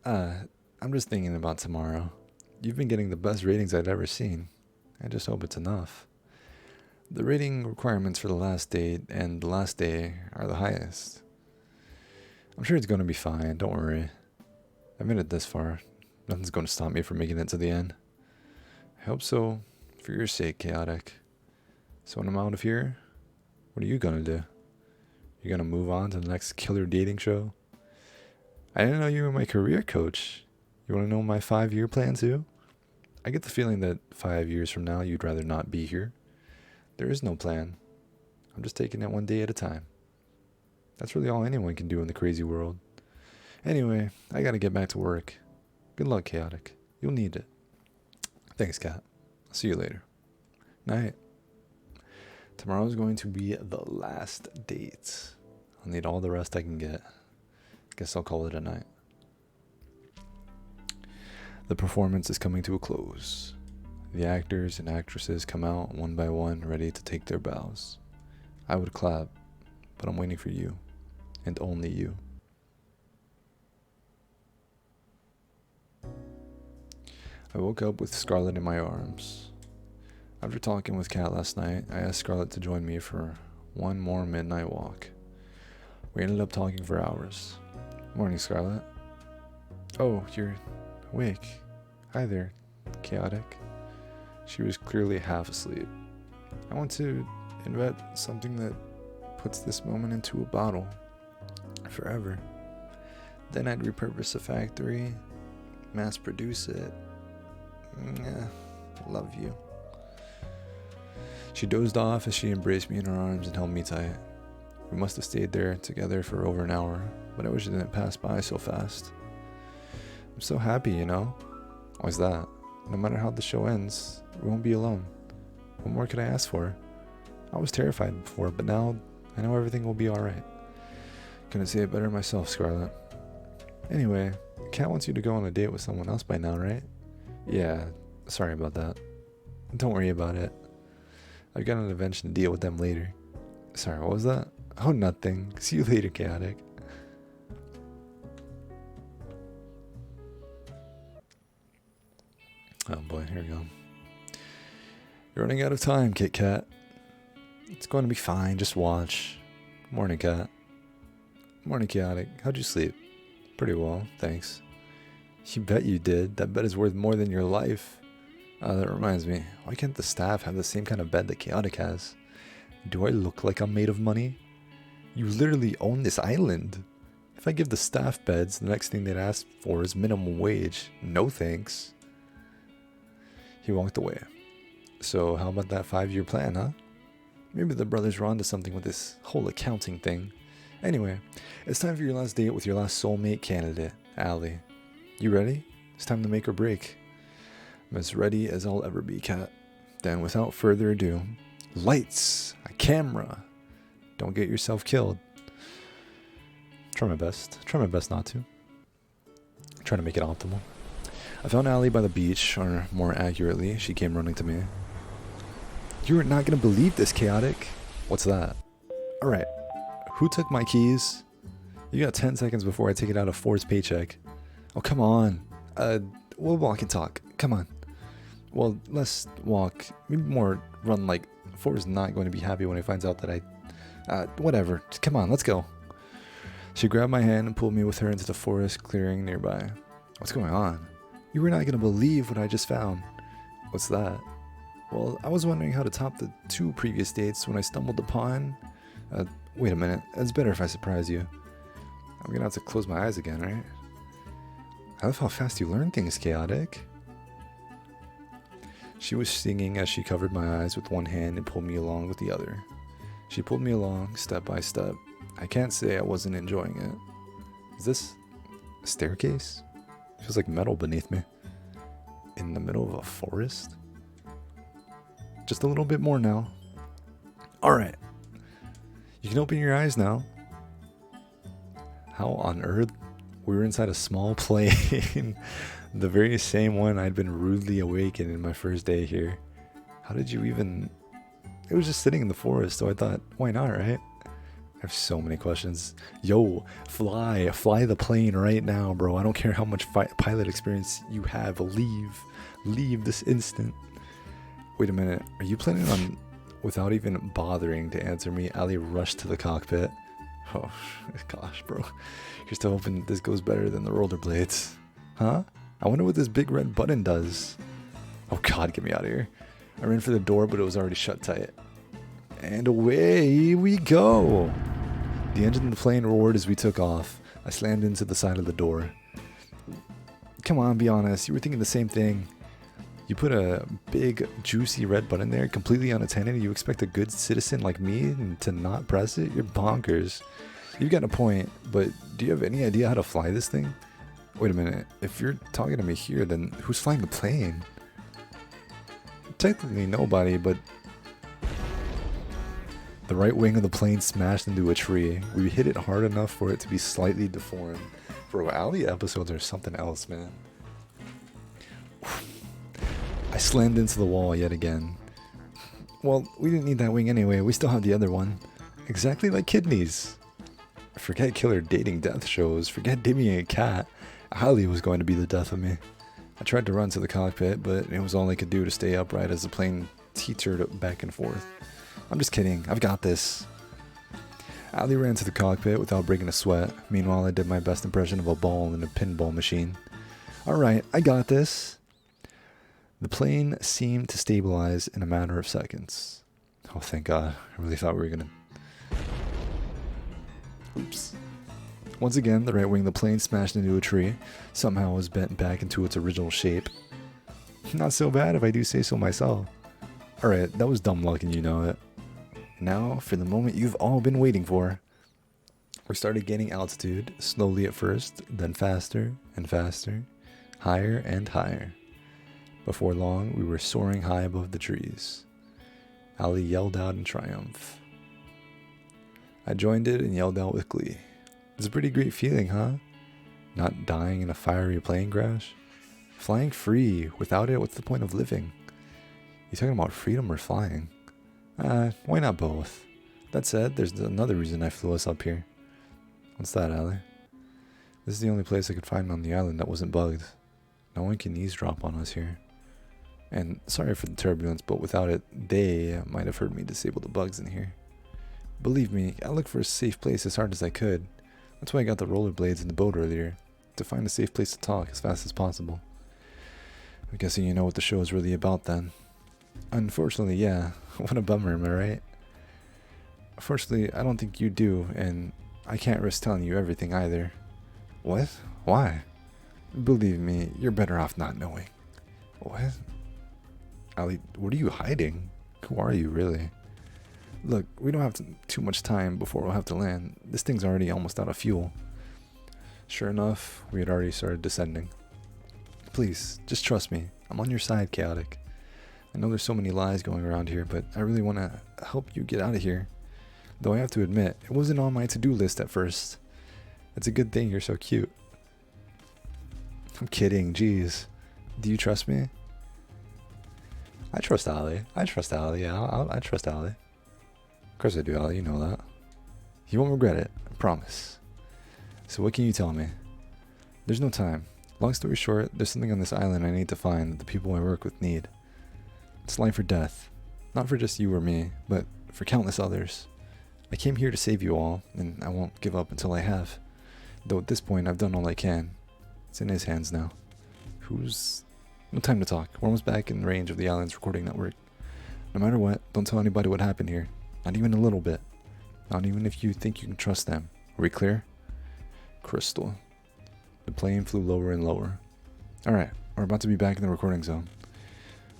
I'm just thinking about tomorrow. You've been getting the best ratings I've ever seen. I just hope it's enough. The rating requirements for the last date and the last day are the highest. I'm sure it's going to be fine, don't worry. I made it this far. Nothing's going to stop me from making it to the end. I hope so, for your sake, Chaotic. So when I'm out of here, what are you going to do? You going to move on to the next killer dating show? I didn't know you were my career coach. You want to know my 5-year plan too? I get the feeling that 5 years from now you'd rather not be here. There is no plan. I'm just taking it one day at a time. That's really all anyone can do in the crazy world. Anyway, I gotta get back to work. Good luck, Chaotic. You'll need it. Thanks, Kat. I'll see you later. Night. Tomorrow's going to be the last date. I'll need all the rest I can get. Guess I'll call it a night. The performance is coming to a close. The actors and actresses come out one by one, ready to take their bows. I would clap, but I'm waiting for you, and only you. I woke up with Scarlett in my arms. After talking with Kat last night, I asked Scarlett to join me for one more midnight walk. We ended up talking for hours. Morning, Scarlett. Oh, you're awake. Hi there, Chaotic. She was clearly half asleep. I want to invent something that puts this moment into a bottle forever. Then I'd repurpose the factory, mass produce it. Love you. She dozed off as she embraced me in her arms and held me tight. We must have stayed there together for over an hour, but I wish it didn't pass by so fast. I'm so happy, you know? Why's that? No matter how the show ends, we won't be alone. What more could I ask for? I was terrified before, but now I know everything will be alright. Couldn't say it better myself, Scarlett. Anyway, Kat wants you to go on a date with someone else by now, right? Yeah, sorry about that. Don't worry about it. I've got an invention to deal with them later. Sorry, what was that? Oh, nothing. See you later, Chaotic. Oh boy, here we go. You're running out of time, Kit Kat. It's going to be fine, just watch. Morning, Cat. Morning, Chaotic. How'd you sleep? Pretty well, thanks. You bet you did. That bed is worth more than your life. That reminds me, why can't the staff have the same kind of bed that Chaotic has? Do I look like I'm made of money? You literally own this island. If I give the staff beds, the next thing they'd ask for is minimum wage. No thanks. He walked away. So how about that 5-year plan, huh? Maybe the brothers were onto something with this whole accounting thing. Anyway, it's time for your last date with your last soulmate candidate, Allie. You ready? It's time to make or break. I'm as ready as I'll ever be, Kat. Then without further ado, lights, a camera. Don't get yourself killed. Try my best. Try my best not to. Try to make it optimal. I found Allie by the beach, or more accurately, she came running to me. You are not going to believe this, Chaotic. What's that? Alright. Who took my keys? You got 10 seconds before I take it out of Ford's paycheck. Oh, come on. We'll walk and talk. Come on. Well, let's walk. Maybe more run, like, Ford's not going to be happy when he finds out that whatever. Just come on, let's go. She grabbed my hand and pulled me with her into the forest clearing nearby. What's going on? You were not going to believe what I just found. What's that? Well, I was wondering how to top the 2 previous dates when I stumbled upon... wait a minute. It's better if I surprise you. I'm going to have to close my eyes again, right? I love how fast you learn things, Chaotic. She was singing as she covered my eyes with one hand and pulled me along with the other. She pulled me along, step by step. I can't say I wasn't enjoying it. Is this a staircase? It feels like metal beneath me. In the middle of a forest? Just a little bit more now. Alright. You can open your eyes now. How on earth? We were inside a small plane. The very same one I'd been rudely awakened in my first day here. How did you even... It was just sitting in the forest, so I thought, why not, right? I have so many questions. Yo, fly the plane right now, bro. I don't care how much pilot experience you have. Leave this instant. Wait a minute. Are you planning on, without even bothering to answer me, Allie rushed to the cockpit? Oh, gosh, bro. You're still hoping this goes better than the rollerblades. Huh? I wonder what this big red button does. Oh, God, get me out of here. I ran for the door, but it was already shut tight. And away we go. The engine of the plane roared as we took off. I slammed into the side of the door. Come on, be honest. You were thinking the same thing. You put a big, juicy red button there, completely unattended, and you expect a good citizen like me to not press it? You're bonkers. You've got a point, but do you have any idea how to fly this thing? Wait a minute. If you're talking to me here, then who's flying the plane? Technically nobody, but... The right wing of the plane smashed into a tree. We hit it hard enough for it to be slightly deformed. Bro, Allie episodes are something else, man. I slammed into the wall yet again. Well, we didn't need that wing anyway. We still have the other one. Exactly like kidneys. Forget killer dating death shows. Forget being a cat. Allie was going to be the death of me. I tried to run to the cockpit, but it was all I could do to stay upright as the plane teetered back and forth. I'm just kidding. I've got this. Allie ran to the cockpit without breaking a sweat. Meanwhile, I did my best impression of a ball in a pinball machine. Alright, I got this. The plane seemed to stabilize in a matter of seconds. Oh, thank God. I really thought we were gonna... Oops. Once again, the right wing of the plane smashed into a tree. Somehow it was bent back into its original shape. Not so bad if I do say so myself. Alright, that was dumb luck and you know it. Now, for the moment you've all been waiting for. We started gaining altitude, slowly at first, then faster and faster, higher and higher. Before long, we were soaring high above the trees. Allie yelled out in triumph. I joined it and yelled out with glee. It's a pretty great feeling, huh? Not dying in a fiery plane crash? Flying free. Without it, what's the point of living? You talking about freedom or flying? Why not both? That said, there's another reason I flew us up here. What's that, Allie? This is the only place I could find on the island that wasn't bugged. No one can eavesdrop on us here. And sorry for the turbulence, but without it, they might have heard me disable the bugs in here. Believe me, I looked for a safe place as hard as I could. That's why I got the rollerblades in the boat earlier, to find a safe place to talk as fast as possible. I'm guessing you know what the show is really about then. Unfortunately, yeah. What a bummer, am I right? Fortunately, I don't think you do, and I can't risk telling you everything either. What? Why? Believe me, you're better off not knowing. What? Ali, what are you hiding? Who are you, really? Look, we don't have too much time before we'll have to land. This thing's already almost out of fuel. Sure enough, we had already started descending. Please, just trust me. I'm on your side, Chaotic. I know there's so many lies going around here, but I really want to help you get out of here. Though I have to admit, it wasn't on my to-do list at first. It's a good thing you're so cute. I'm kidding, jeez. Do you trust me? I trust Ali. I trust Ali, yeah, I trust Ali. Of course I do, Ali, you know that. You won't regret it, I promise. So what can you tell me? There's no time. Long story short, there's something on this island I need to find that the people I work with need. It's life or death. Not for just you or me, but for countless others. I came here to save you all, and I won't give up until I have. Though at this point, I've done all I can. It's in his hands now. No time to talk. We're almost back in range of the island's recording network. No matter what, don't tell anybody what happened here. Not even a little bit. Not even if you think you can trust them. Are we clear? Crystal. The plane flew lower and lower. Alright, we're about to be back in the recording zone.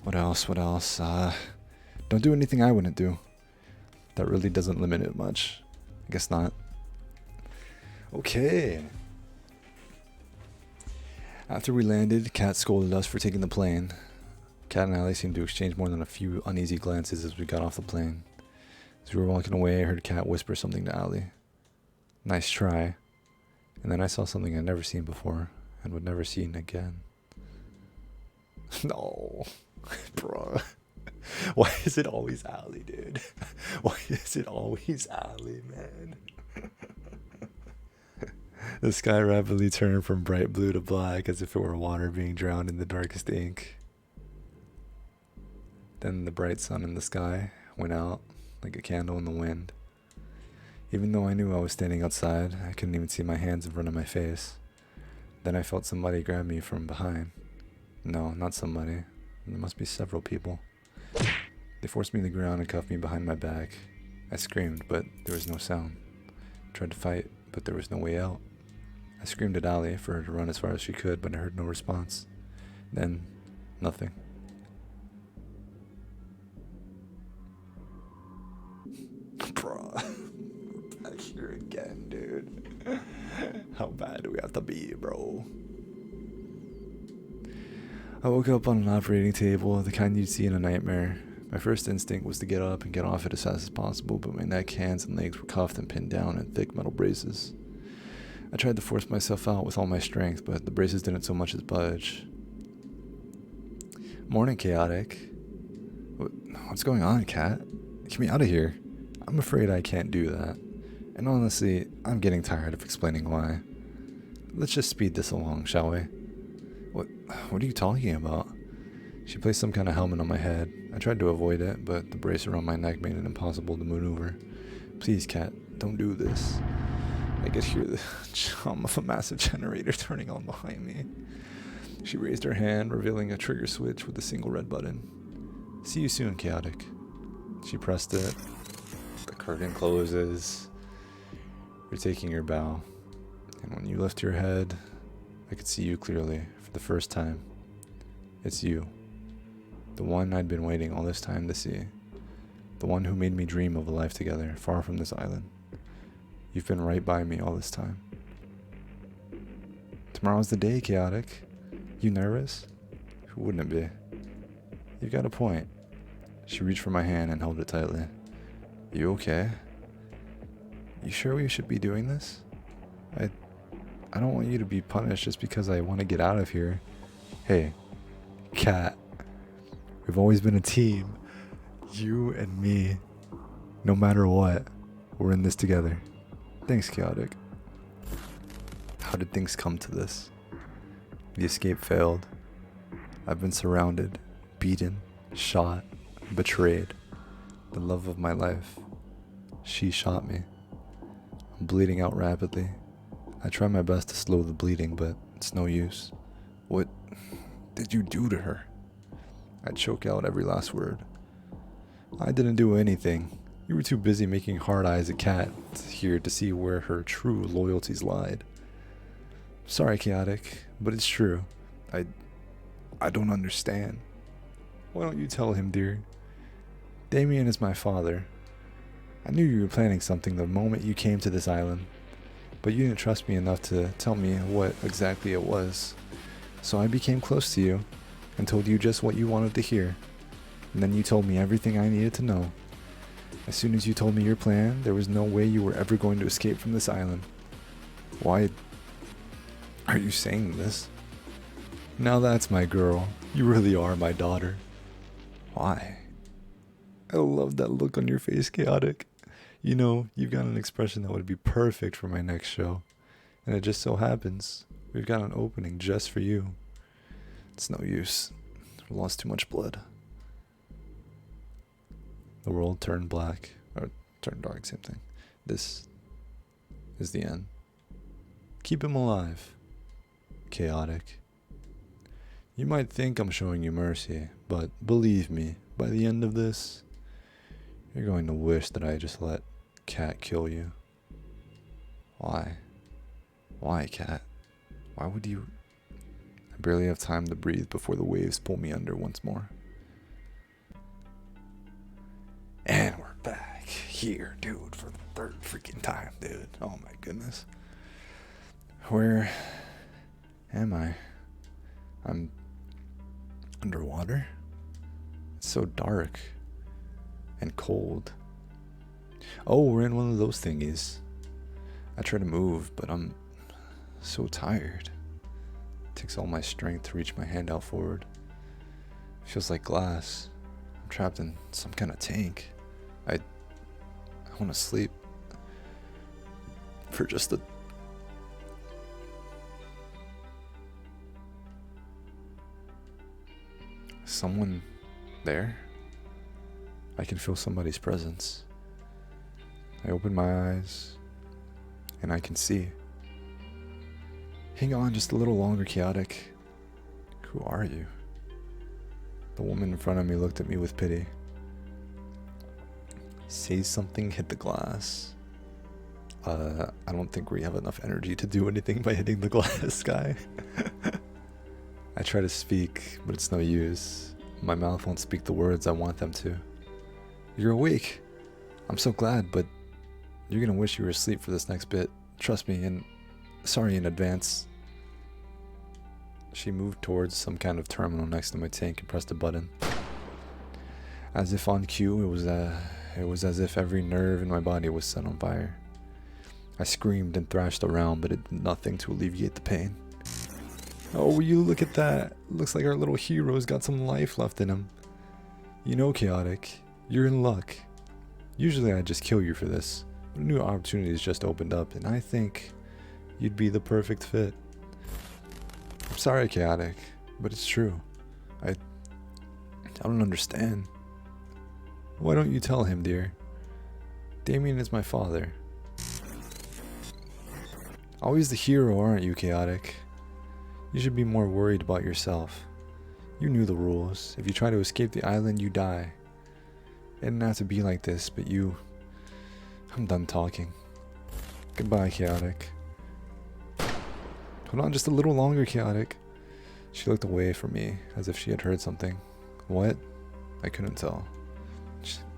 What else? Don't do anything I wouldn't do. That really doesn't limit it much. I guess not. Okay. After we landed, Kat scolded us for taking the plane. Kat and Ali seemed to exchange more than a few uneasy glances as we got off the plane. As we were walking away, I heard Kat whisper something to Ali. Nice try. And then I saw something I'd never seen before and would never see again. No. Bruh. Why is it always Ali, dude? Why is it always Ali, man? The sky rapidly turned from bright blue to black as if it were water being drowned in the darkest ink. Then the bright sun in the sky went out like a candle in the wind. Even though I knew I was standing outside, I couldn't even see my hands in front of my face. Then I felt somebody grab me from behind. No, not somebody. There must be several people. They forced me to the ground and cuffed me behind my back. I screamed, but there was no sound. I tried to fight, but there was no way out. I screamed at Ali for her to run as far as she could, but I heard no response. Then, nothing. Bro, back here again, dude. How bad do we have to be, bro? I woke up on an operating table, the kind you'd see in a nightmare. My first instinct was to get up and get off it as fast as possible, but my neck, hands, and legs were cuffed and pinned down in thick metal braces. I tried to force myself out with all my strength, but the braces didn't so much as budge. Morning, Chaotic. What's going on, Kat? Get me out of here. I'm afraid I can't do that. And honestly, I'm getting tired of explaining why. Let's just speed this along, shall we? What are you talking about? She placed some kind of helmet on my head. I tried to avoid it, but the brace around my neck made it impossible to maneuver. Please, Kat, don't do this. I could hear the hum of a massive generator turning on behind me. She raised her hand, revealing a trigger switch with a single red button. See you soon, Chaotic. She pressed it. The curtain closes. You're taking your bow. And when you lift your head, I could see you clearly for the first time. It's you. The one I'd been waiting all this time to see. The one who made me dream of a life together, far from this island. You've been right by me all this time. Tomorrow's the day, Chaotic. You nervous? Who wouldn't be? You've got a point. She reached for my hand and held it tightly. You okay? You sure we should be doing this? I don't want you to be punished just because I want to get out of here. Hey, Kat. We've always been a team. You and me. No matter what, we're in this together. Thanks, Chaotic. How did things come to this? The escape failed. I've been surrounded, beaten, shot, betrayed. The love of my life. She shot me. I'm bleeding out rapidly. I try my best to slow the bleeding, but it's no use. What did you do to her? I choke out every last word. I didn't do anything. You were too busy making hard eyes at Kat here to see where her true loyalties lied. Sorry, Chaotic, but it's true. I don't understand. Why don't you tell him, dear? Damien is my father. I knew you were planning something the moment you came to this island, but you didn't trust me enough to tell me what exactly it was. So I became close to you and told you just what you wanted to hear. And then you told me everything I needed to know. As soon as you told me your plan, there was no way you were ever going to escape from this island. Why are you saying this? Now that's my girl. You really are my daughter. Why? I love that look on your face, Chaotic. You know, you've got an expression that would be perfect for my next show. And it just so happens, we've got an opening just for you. It's no use. We lost too much blood. The world turned black, or turned dark, same thing. This is the end. Keep him alive. Chaotic. You might think I'm showing you mercy, but believe me, by the end of this, you're going to wish that I just let Kat kill you. Why? Why, Kat? Why would you? I barely have time to breathe before the waves pull me under once more. And we're back here, dude, for the third freaking time, dude. Oh my goodness. Where am I? I'm underwater? It's so dark and cold. Oh, we're in one of those thingies. I try to move, but I'm so tired. It takes all my strength to reach my hand out forward. It feels like glass. I'm trapped in some kind of tank. I want to sleep for just a... Someone there? I can feel somebody's presence. I open my eyes and I can see. Hang on just a little longer, Chaotic. Who are you? The woman in front of me looked at me with pity. Say something, hit the glass. I don't think we have enough energy to do anything by hitting the glass, guy. I try to speak, but it's no use. My mouth won't speak the words I want them to. You're awake. I'm so glad, but you're gonna wish you were asleep for this next bit. Trust me, and sorry in advance. She moved towards some kind of terminal next to my tank and pressed a button. As if on cue, it was as if every nerve in my body was set on fire. I screamed and thrashed around, but it did nothing to alleviate the pain. Oh, will you look at that? Looks like our little hero's got some life left in him. You know, Chaotic, you're in luck. Usually I'd just kill you for this, but a new opportunity has just opened up, and I think you'd be the perfect fit. I'm sorry, Chaotic, but it's true. I don't understand. Why don't you tell him, dear? Damien is my father. Always the hero, aren't you, Chaotic? You should be more worried about yourself. You knew the rules. If you try to escape the island, you die. It didn't have to be like this, but you... I'm done talking. Goodbye, Chaotic. Hold on just a little longer, Chaotic. She looked away from me, as if she had heard something. What? I couldn't tell.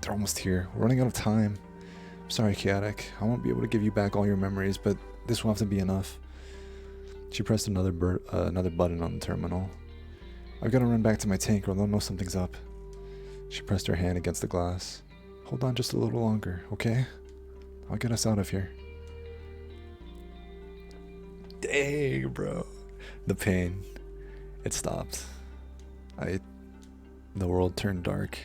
They're almost here. We're running out of time. I'm sorry, Chaotic. I won't be able to give you back all your memories, but this will have to be enough. She pressed another button on the terminal. I've got to run back to my tank or they'll know something's up. She pressed her hand against the glass. Hold on just a little longer, okay? I'll get us out of here. Dang, bro. The pain. It stopped. The world turned dark.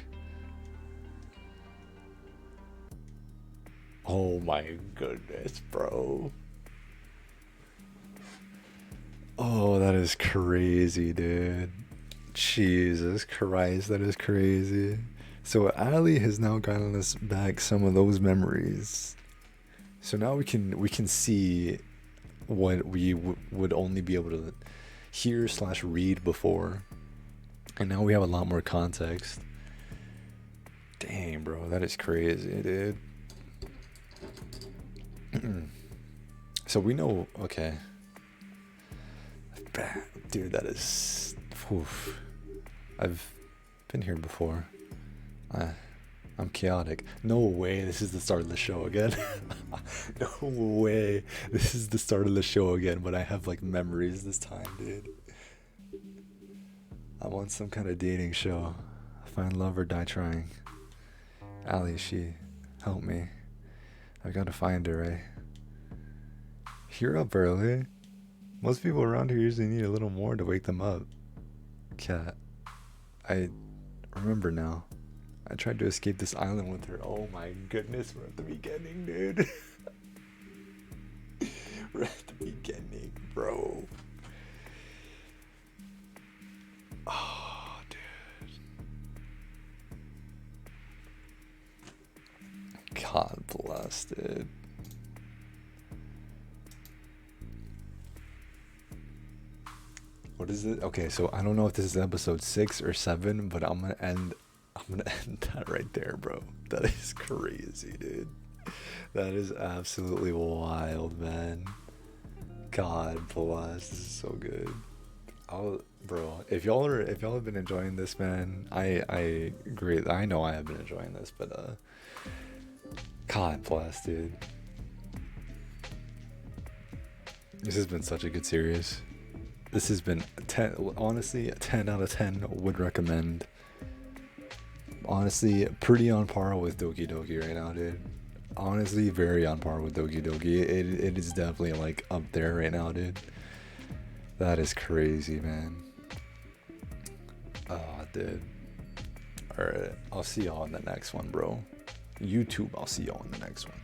Oh my goodness, bro. Oh, that is crazy, dude. Jesus Christ, that is crazy. So Ali has now gotten us back some of those memories. So now we can see what we would only be able to hear slash read before, and now we have a lot more context. Dang, bro, that is crazy, dude. So we know, okay, dude, that is, oof. I've been here before. I'm chaotic. No way, this is the start of the show again. No way, this is the start of the show again, but I have like memories this time, dude. I'm on some kind of dating show. Find love or die trying. Ali, she help me. I gotta find her, right? You're up early. Most people around here usually need a little more to wake them up. Cat. I remember now. I tried to escape this island with her. Oh my goodness, we're at the beginning, dude. We're at the beginning, bro. Oh, dude. God bless, dude. What is it? Okay, so I don't know if this is episode 6 or 7, but I'm gonna end that right there, bro. That is crazy, dude. That is absolutely wild, man. God bless. This is so good. Bro, if y'all have been enjoying this, man, I agree. I know I have been enjoying this, but God bless, dude. This has been such a good series. This has been 10, honestly, a 10 out of 10 would recommend. Honestly, pretty on par with Doki Doki right now, dude. Honestly, very on par with Doki Doki. It is definitely like up there right now, dude. That is crazy, man. Oh, dude. Alright, I'll see y'all in the next one, bro. YouTube, I'll see y'all in the next one.